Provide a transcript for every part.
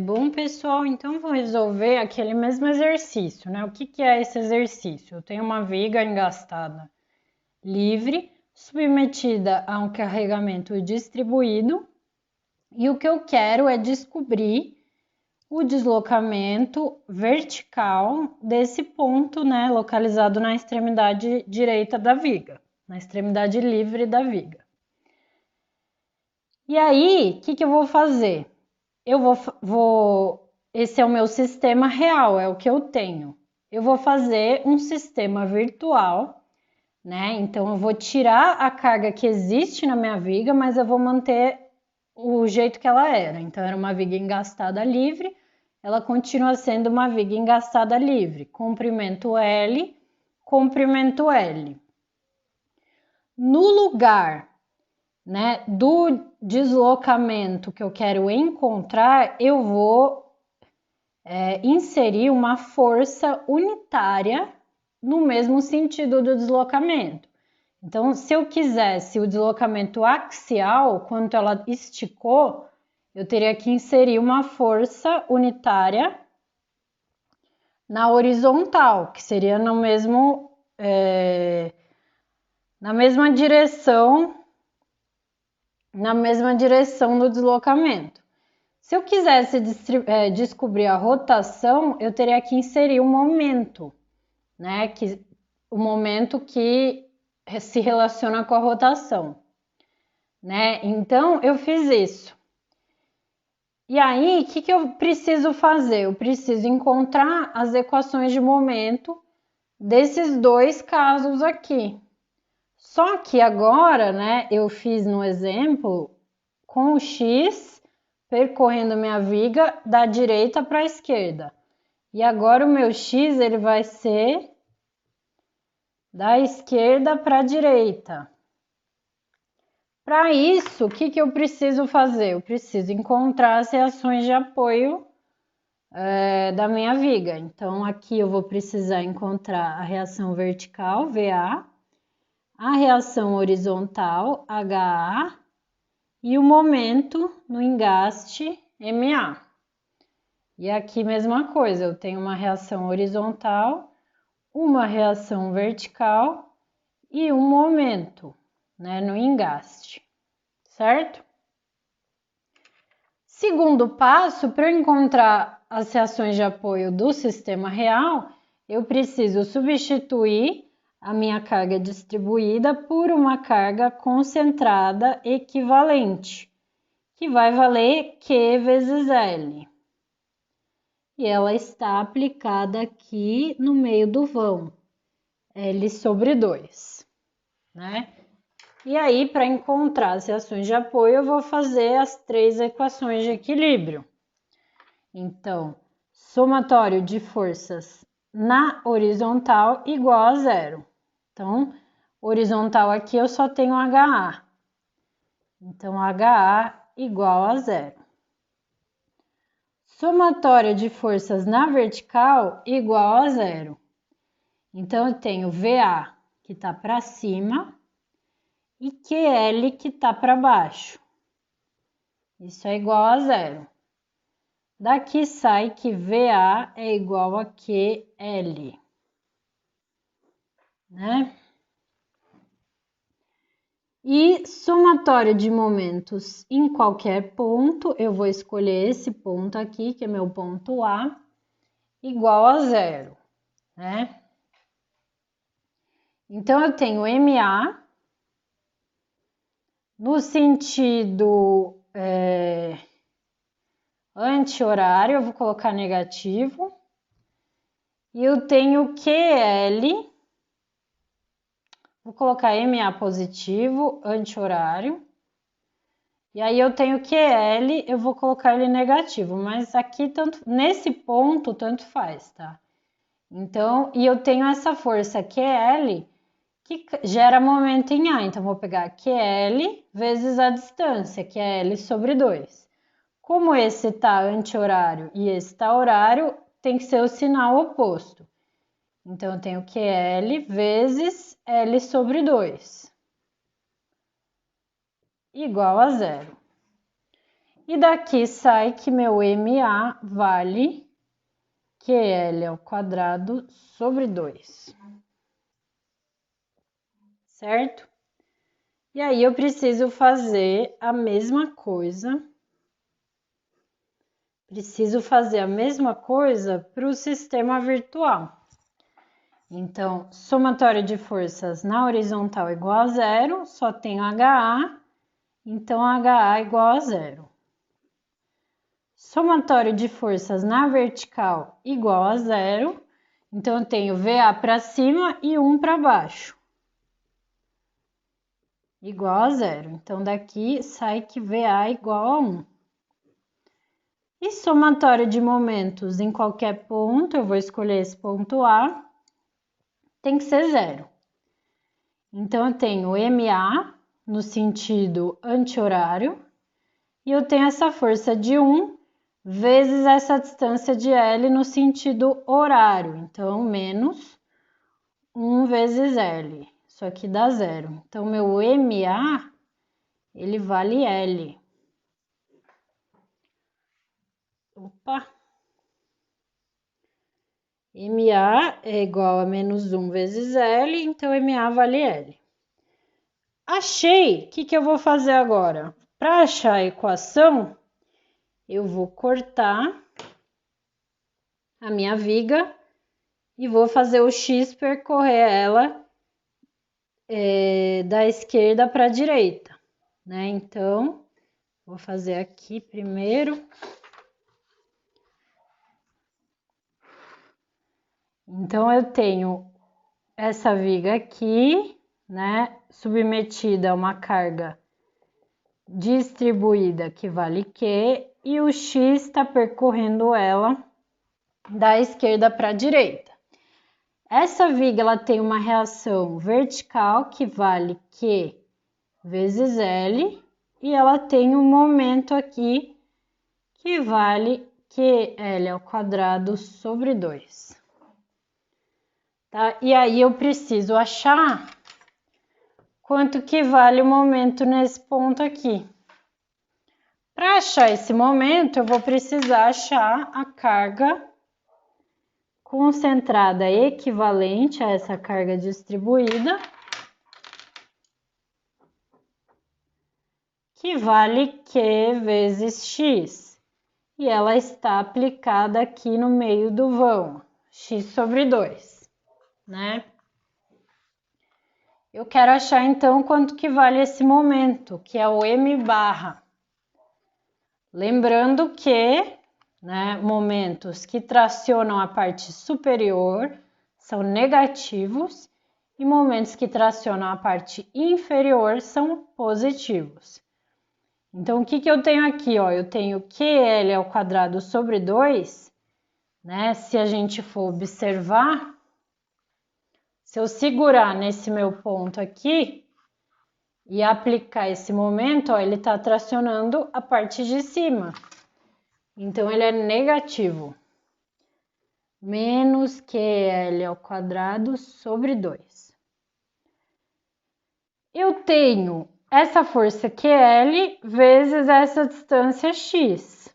Bom, pessoal, então vou resolver aquele mesmo exercício, né? O que é esse exercício? Eu tenho uma viga engastada livre, submetida a um carregamento distribuído, e o que eu quero é descobrir o deslocamento vertical desse ponto, né? Localizado na extremidade direita da viga, na extremidade livre da viga. E aí, o que eu vou fazer? Esse é o meu sistema real, é o que eu tenho. Eu vou fazer um sistema virtual, né? Então eu vou tirar a carga que existe na minha viga, mas eu vou manter o jeito que ela era. Então era uma viga engastada livre, ela continua sendo uma viga engastada livre. Comprimento L, comprimento L. No lugar, né, do deslocamento que eu quero encontrar, eu vou inserir uma força unitária no mesmo sentido do deslocamento. Então, se eu quisesse o deslocamento axial, quando ela esticou, eu teria que inserir uma força unitária na horizontal, que seria no mesmo, na mesma direção do deslocamento. Se eu quisesse descobrir a rotação, eu teria que inserir um momento, né? O momento que se relaciona com a rotação, né? Então, eu fiz isso. E aí, o que eu preciso fazer? Eu preciso encontrar as equações de momento desses dois casos aqui. Só que agora, né, eu fiz no exemplo com o X percorrendo minha viga da direita para a esquerda. E agora o meu X ele vai ser da esquerda para a direita. Para isso, o que eu preciso fazer? Eu preciso encontrar as reações de apoio da minha viga. Então, aqui eu vou precisar encontrar a reação vertical, VA, a reação horizontal, HA, e o momento no engaste, MA. E aqui mesma coisa, eu tenho uma reação horizontal, uma reação vertical e um momento, né, no engaste, certo? Segundo passo, para eu encontrar as reações de apoio do sistema real, eu preciso substituir a minha carga distribuída por uma carga concentrada equivalente, que vai valer Q vezes L. E ela está aplicada aqui no meio do vão, L sobre 2, né? E aí, para encontrar as reações de apoio, eu vou fazer as três equações de equilíbrio. Então, somatório de forças na horizontal igual a zero. Então, horizontal aqui eu só tenho HA. Então, HA igual a zero. Somatória de forças na vertical igual a zero. Então, eu tenho VA que está para cima e QL que está para baixo. Isso é igual a zero. Daqui sai que VA é igual a QL, né? E somatória de momentos em qualquer ponto, eu vou escolher esse ponto aqui, que é meu ponto A, igual a zero, né? Então, eu tenho MA no sentido anti-horário, eu vou colocar negativo. E eu tenho QL, vou colocar MA positivo, anti-horário. E aí eu tenho QL, eu vou colocar ele negativo, mas aqui, nesse ponto, tanto faz, tá? Então, e eu tenho essa força QL que gera momento em A. Então, vou pegar QL vezes a distância, que é L sobre 2. Como esse tá anti-horário e esse tá horário, tem que ser o sinal oposto. Então, eu tenho QL vezes L sobre 2, igual a zero. E daqui sai que meu MA vale QL ao quadrado sobre 2. Certo? E aí eu preciso fazer a mesma coisa. Para o sistema virtual. Então, somatório de forças na horizontal igual a zero, só tenho HA, então HA igual a zero. Somatório de forças na vertical igual a zero, então eu tenho VA para cima e 1 para baixo. Igual a zero. Então, daqui sai que VA igual a 1. E somatório de momentos em qualquer ponto, eu vou escolher esse ponto A, tem que ser zero. Então, eu tenho MA no sentido anti-horário e eu tenho essa força de 1 vezes essa distância de L no sentido horário. Então, menos 1 vezes L. Isso aqui dá zero. Então, meu MA, ele vale L. Opa! MA é igual a menos 1 vezes L, então MA vale L. Achei, o que eu vou fazer agora? Para achar a equação, eu vou cortar a minha viga e vou fazer o X percorrer ela da esquerda para a direita, né? Então, vou fazer aqui primeiro. Então, eu tenho essa viga aqui, né? Submetida a uma carga distribuída que vale Q, e o X está percorrendo ela da esquerda para a direita. Essa viga ela tem uma reação vertical que vale Q vezes L, e ela tem um momento aqui que vale QL ao quadrado sobre 2. Tá? E aí eu preciso achar quanto que vale o momento nesse ponto aqui. Para achar esse momento, eu vou precisar achar a carga concentrada equivalente a essa carga distribuída, que vale Q vezes X. E ela está aplicada aqui no meio do vão, X sobre 2, né? Eu quero achar, então, quanto que vale esse momento, que é o M barra. Lembrando que, né, momentos que tracionam a parte superior são negativos e momentos que tracionam a parte inferior são positivos. Então, o que eu tenho aqui? Ó? Eu tenho QL ao quadrado sobre 2, né? Se a gente for observar, se eu segurar nesse meu ponto aqui e aplicar esse momento, ó, ele está tracionando a parte de cima. Então, ele é negativo. Menos QL ao quadrado sobre 2. Eu tenho essa força QL vezes essa distância X,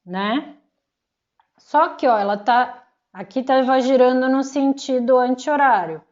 né? Só que, ó, ela tá... Aqui estava girando no sentido anti-horário.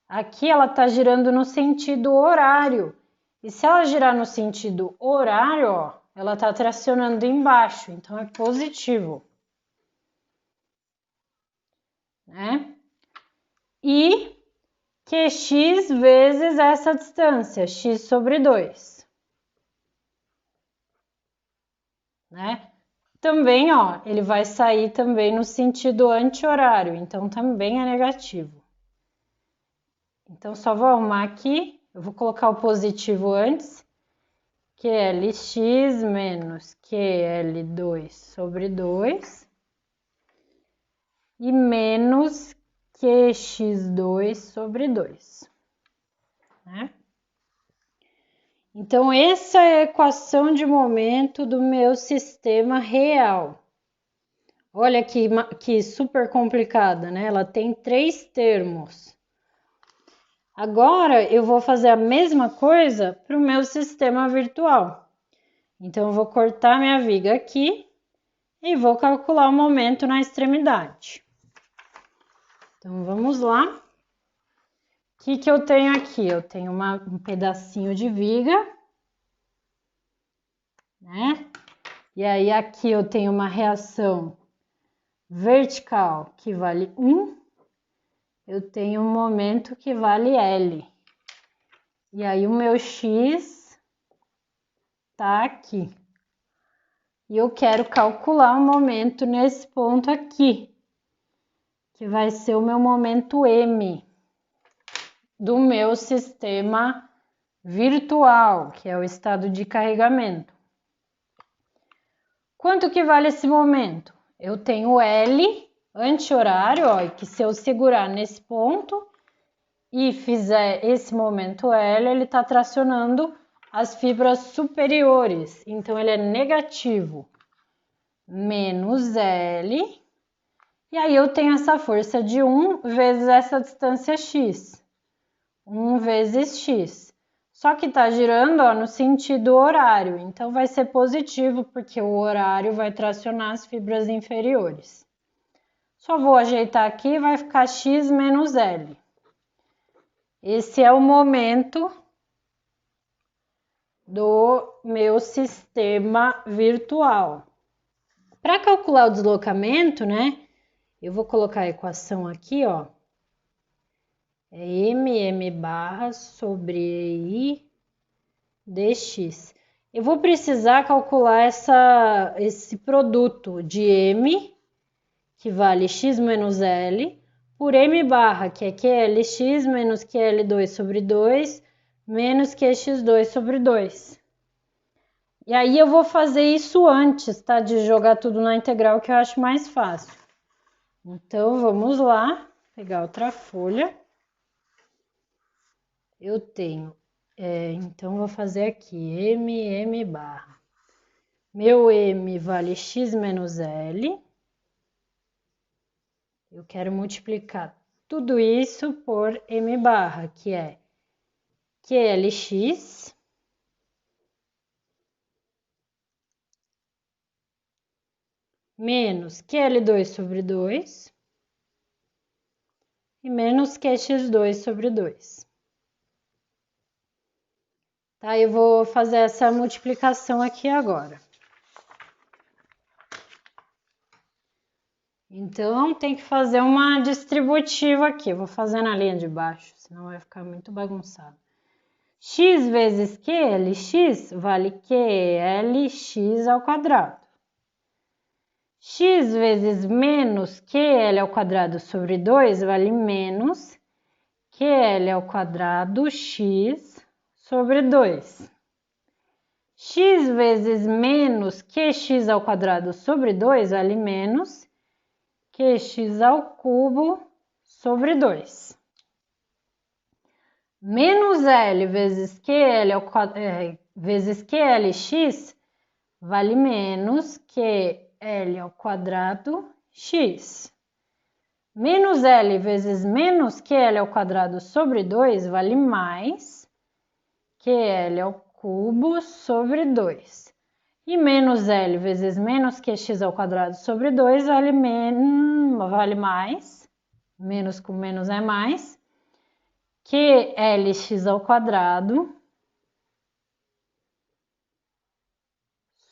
Aqui ela está girando no sentido horário. E se ela girar no sentido horário, ó, ela está tracionando embaixo, então é positivo. Né? E QX vezes essa distância, X sobre 2. Né? Também, ó, ele vai sair também no sentido anti-horário, então também é negativo. Então, só vou arrumar aqui, eu vou colocar o positivo antes, QLX menos QL2 sobre 2 e menos QX2 sobre 2. Né? Então, essa é a equação de momento do meu sistema real. Olha que super complicada, né? Ela tem 3 termos. Agora, eu vou fazer a mesma coisa para o meu sistema virtual. Então, eu vou cortar minha viga aqui e vou calcular o momento na extremidade. Então, vamos lá. O que eu tenho aqui? Eu tenho um pedacinho de viga, né? E aí, aqui eu tenho uma reação vertical que vale 1. Eu tenho um momento que vale L. E aí, o meu X tá aqui. E eu quero calcular o momento nesse ponto aqui, que vai ser o meu momento M do meu sistema virtual, que é o estado de carregamento. Quanto que vale esse momento? Eu tenho L anti-horário, ó, que se eu segurar nesse ponto e fizer esse momento L, ele está tracionando as fibras superiores, então ele é negativo, menos L, e aí eu tenho essa força de 1 vezes essa distância x, 1 vezes x. Só que tá girando, ó, no sentido horário, então vai ser positivo, porque o horário vai tracionar as fibras inferiores. Só vou ajeitar aqui, vai ficar x menos L. Esse é o momento do meu sistema virtual. Para calcular o deslocamento, né, eu vou colocar a equação aqui, ó. É m barra sobre I dx. Eu vou precisar calcular esse produto de m, que vale x menos L, por m barra, que é QLX menos QL2 sobre 2, menos QX2 sobre 2. E aí eu vou fazer isso antes, tá? De jogar tudo na integral, que eu acho mais fácil. Então, vamos lá, pegar outra folha. Eu tenho, então vou fazer aqui, m barra. Meu m vale x menos L. Eu quero multiplicar tudo isso por m barra, que é QLX menos QL2 sobre 2 e menos QX2 sobre 2. Tá, eu vou fazer essa multiplicação aqui agora. Então, tem que fazer uma distributiva aqui. Eu vou fazer na linha de baixo, senão vai ficar muito bagunçado. X vezes QLX vale QLX ao quadrado. X vezes menos QL ao quadrado sobre 2 vale menos QL ao quadrado X sobre 2. X vezes menos QX ao quadrado sobre 2 vale menos QX ao cubo sobre 2. Menos L vezes QL ao quadrado, vezes QLX vale menos QL ao quadrado X. Menos L vezes menos QL ao quadrado sobre 2 vale mais QL ao cubo sobre 2. E menos L vezes menos QX ao quadrado sobre 2 vale mais, menos com menos é mais, QLX ao quadrado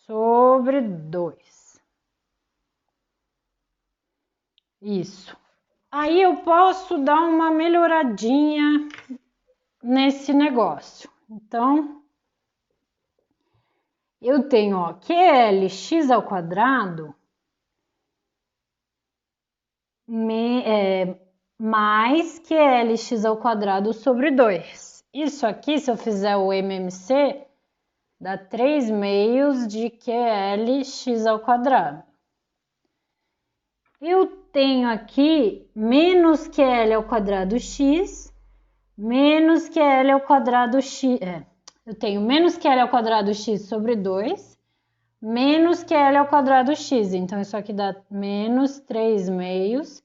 sobre 2. Isso. Aí eu posso dar uma melhoradinha nesse negócio. Então, eu tenho, ó, QLX ao quadrado mais QLX ao quadrado sobre 2. Isso aqui, se eu fizer o MMC, dá 3 meios de QLX ao quadrado. Eu tenho aqui menos QL ao quadrado x, menos QL ao quadrado x. Eu tenho menos QL ao quadrado x sobre 2, menos QL ao quadrado x. Então, isso aqui dá menos 3 meios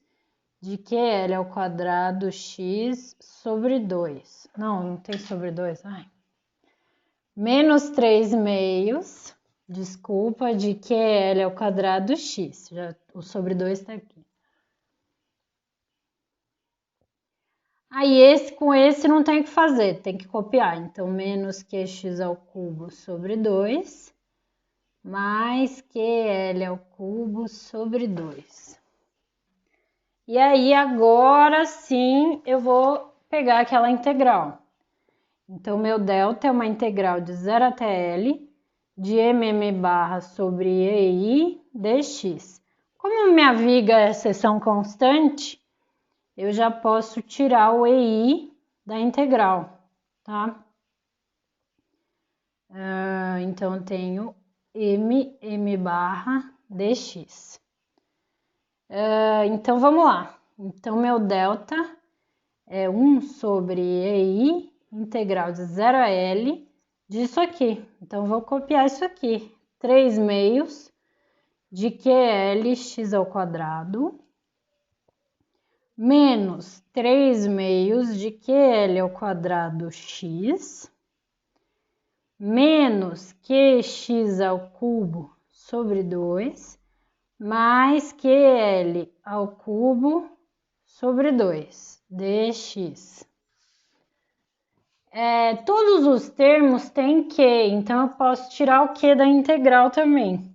de QL ao quadrado x sobre 2. Não tem sobre 2. Ai. Menos 3 meios Desculpa, de QL ao quadrado x. O sobre 2 está aqui. Aí, com esse não tem o que fazer, tem que copiar. Então, menos QX ao cubo sobre 2, mais QL ao cubo sobre 2. E aí, agora sim, eu vou pegar aquela integral. Então, meu delta é uma integral de 0 até L, de mm barra sobre EI dx. Como minha viga é seção constante, eu já posso tirar o EI da integral, tá? Então, eu tenho m barra dx. Então, vamos lá. Então, meu delta é 1 sobre EI, integral de 0 a L, disso aqui. Então, vou copiar isso aqui. 3 meios de QL x ao quadrado, menos 3 meios de QL ao quadrado x, menos QX ao cubo sobre 2, mais QL ao cubo sobre 2, dx. Todos os termos têm Q, então eu posso tirar o Q da integral também.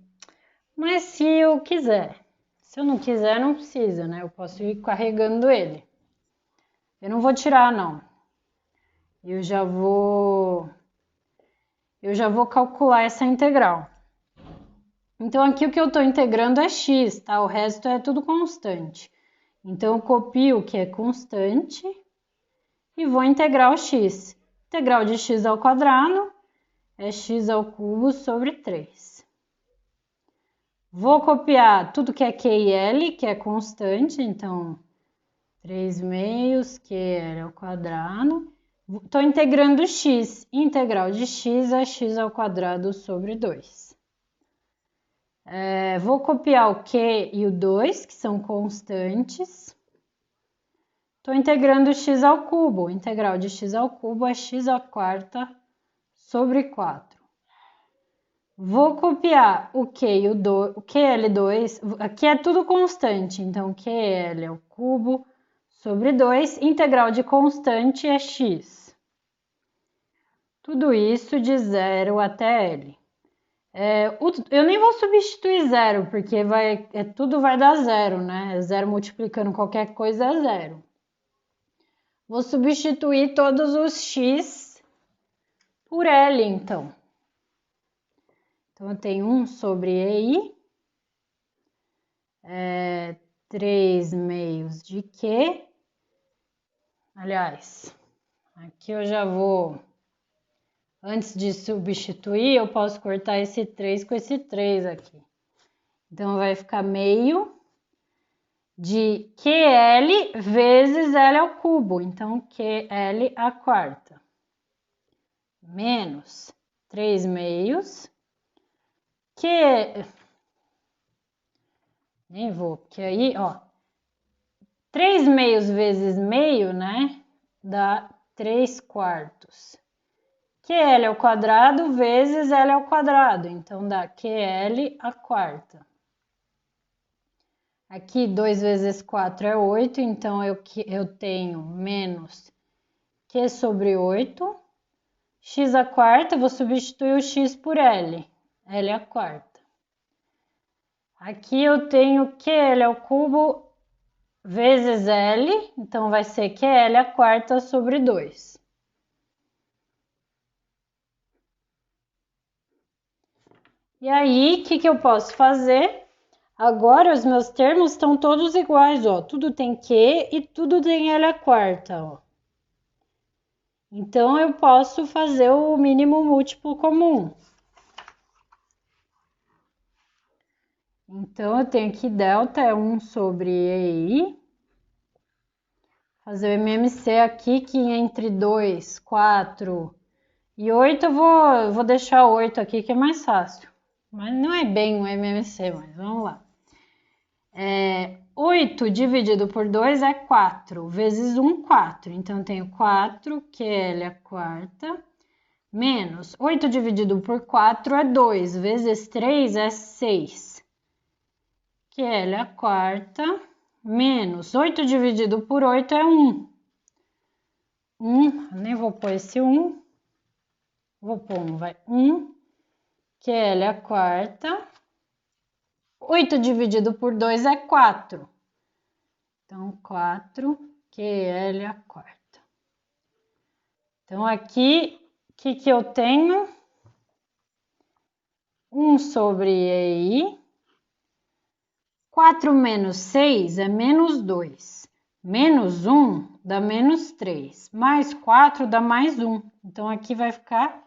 Mas se eu quiser. Se eu não quiser, não precisa, né? Eu posso ir carregando ele. Eu não vou tirar, não. Eu já vou calcular essa integral. Então, aqui o que eu estou integrando é x, tá? O resto é tudo constante. Então, eu copio o que é constante e vou integrar o x. Integral de x ao quadrado é x ao cubo sobre 3. Vou copiar tudo que é Q e L, que é constante, então 3 meios QL ao quadrado. Estou integrando x. Integral de x é x ao quadrado sobre 2. Vou copiar o Q e o 2, que são constantes. Estou integrando x ao cubo. Integral de x ao cubo é x à quarta sobre 4. Vou copiar o Q e o QL2, aqui é tudo constante, então QL ao cubo sobre 2, integral de constante é x. Tudo isso de 0 até L. Eu nem vou substituir 0, porque tudo vai dar 0, né? 0 multiplicando qualquer coisa é 0. Vou substituir todos os x por L, então. Então, eu tenho 1 sobre EI, 3 meios de Q. Aliás, aqui eu já vou, antes de substituir, eu posso cortar esse 3 com esse 3 aqui. Então, vai ficar meio de QL vezes L ao cubo. Então, QL à quarta. Menos 3 meios. Nem vou, porque aí, ó. 3 meios vezes meio, né? Dá 3 quartos. QL ao quadrado vezes L ao quadrado. Então, dá QL à quarta. Aqui, 2 vezes 4 é 8. Então, eu tenho menos Q sobre 8. X à quarta, vou substituir o x por L. L à quarta. Aqui eu tenho QL ao cubo vezes L, então vai ser QL à quarta sobre 2. E aí, o que eu posso fazer? Agora os meus termos estão todos iguais, ó. Tudo tem Q e tudo tem L à quarta, ó. Então, eu posso fazer o mínimo múltiplo comum. Então, eu tenho que delta é 1 sobre EI. Fazer o MMC aqui, que entre 2, 4 e 8, eu vou deixar 8 aqui, que é mais fácil. Mas não é bem um MMC, mas vamos lá. 8 dividido por 2 é 4, vezes 1, 4. Então, eu tenho 4, QL à quarta, menos 8 dividido por 4 é 2, vezes 3 é 6, QL a quarta, menos 8 dividido por 8 é 1. 1, nem vou pôr esse 1, vou pôr 1, vai, 1, QL a quarta, 8 dividido por 2 é 4, então 4, QL a quarta. Então aqui, o que eu tenho? 1 sobre EI, 4 menos 6 é menos 2, menos 1 dá menos 3, mais 4 dá mais 1. Então, aqui vai ficar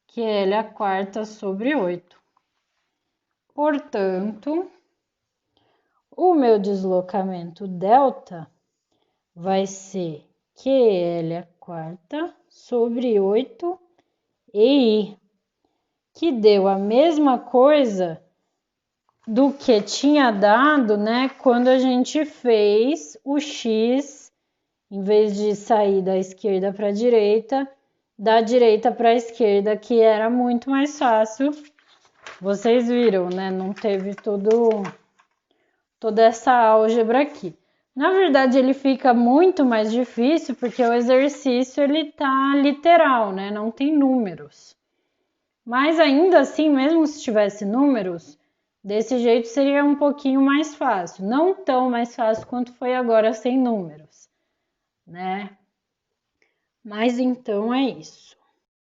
QL a quarta sobre 8. Portanto, o meu deslocamento delta vai ser QL a quarta sobre 8 EI, que deu a mesma coisa do que tinha dado, né, quando a gente fez o X, em vez de sair da esquerda para a direita, da direita para a esquerda, que era muito mais fácil. Vocês viram, né? Não teve toda essa álgebra aqui. Na verdade, ele fica muito mais difícil porque o exercício ele tá literal, né? Não tem números. Mas ainda assim, mesmo se tivesse números, desse jeito seria um pouquinho mais fácil. Não tão mais fácil quanto foi agora sem números, né? Mas então é isso.